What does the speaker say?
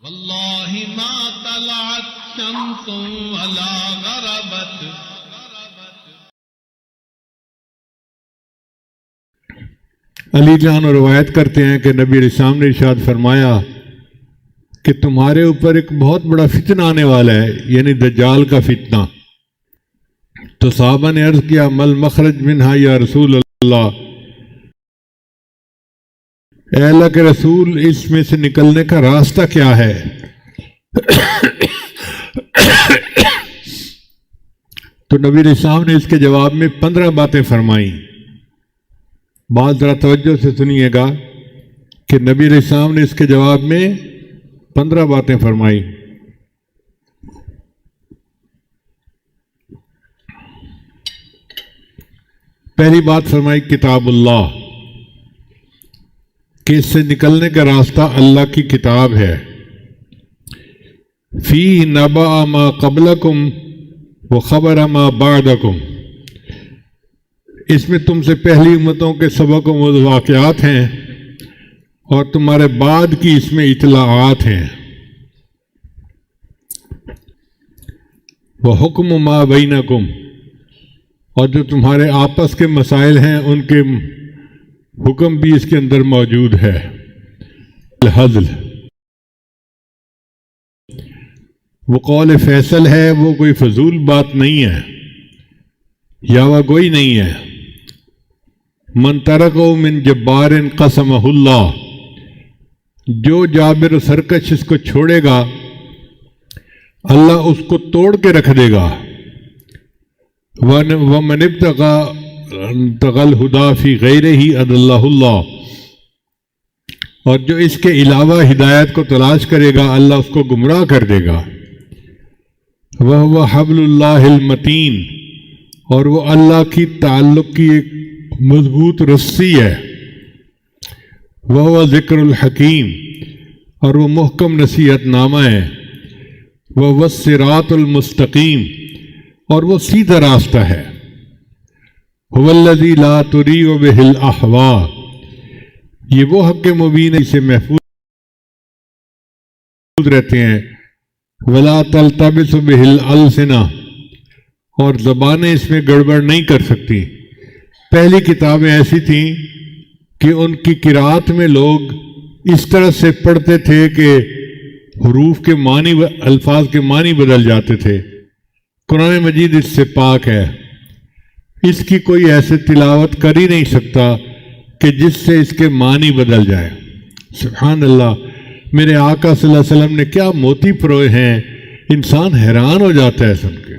واللہ ما طلعت شمس ولا غربت. علی جان روایت کرتے ہیں کہ نبی علیہ السلام نے ارشاد فرمایا کہ تمہارے اوپر ایک بہت بڑا فتنہ آنے والا ہے، یعنی دجال کا فتنہ. تو صحابہ نے عرض کیا مل مخرج منہا یا رسول اللہ، اے اللہ کے رسول اس میں سے نکلنے کا راستہ کیا ہے؟ تو نبی علیہ السلام نے اس کے جواب میں 15 باتیں فرمائیں. بات ذرا توجہ سے سنیے گا کہ نبی علیہ السلام نے اس کے جواب میں 15 باتیں فرمائیں. پہلی بات فرمائی کتاب اللہ، کہ اس سے نکلنے کا راستہ اللہ کی کتاب ہے. فی نبأ ما قبلکم وخبر ما بعدکم، اس میں تم سے پہلی امتوں کے سبق و واقعات ہیں اور تمہارے بعد کی اس میں اطلاعات ہیں. وحکم ما بینکم، اور جو تمہارے آپس کے مسائل ہیں ان کے حکم بھی اس کے اندر موجود ہے. الحزل، وہ قول فیصل ہے، وہ کوئی فضول بات نہیں ہے یا وہ گوئی نہیں ہے. من ترکہ من جبار قسمہ اللہ، جو جابر و سرکش اس کو چھوڑے گا اللہ اس کو توڑ کے رکھ دے گا. وَمَنِ ابْتَغَى الْهُدَى فِي غَيْرِهِ أَضَلَّهُ اللَّهُ، اور جو اس کے علاوہ ہدایت کو تلاش کرے گا اللہ اس کو گمراہ کر دے گا. وَهُوَ حَبْلُ اللَّهِ الْمَتِينُ، اور وہ اللہ کی تعلق کی ایک مضبوط رسی ہے. وَهُوَ ذِكْرُ الْحَكِيمُ، اور وہ محکم نصیحت نامہ ہے. وَهُوَ الصِّرَاطُ الْمُسْتَقِيمُ، اور وہ سیدھا راستہ ہے. هُوَ الَّذِي لَا تُرِيعُ بِهِ الْأَهْوَاءُ، یہ وہ حق مبین ہے، اسے محفوظ رہتے ہیں. وَلَا تَلْتَبِسُ بِهِ الْأَلْسِنَةُ، اور زبانیں اس میں گڑبڑ نہیں کر سکتی. پہلی کتابیں ایسی تھیں کہ ان کی قرأت میں لوگ اس طرح سے پڑھتے تھے کہ حروف کے معنی، الفاظ کے معنی بدل جاتے تھے. قرآن مجید اس سے پاک ہے، اس کی کوئی ایسے تلاوت کر ہی نہیں سکتا کہ جس سے اس کے معنی بدل جائے. سبحان اللہ، میرے آقا صلی اللہ علیہ وسلم نے کیا موتی پروئے ہیں، انسان حیران ہو جاتا ہے سن کے.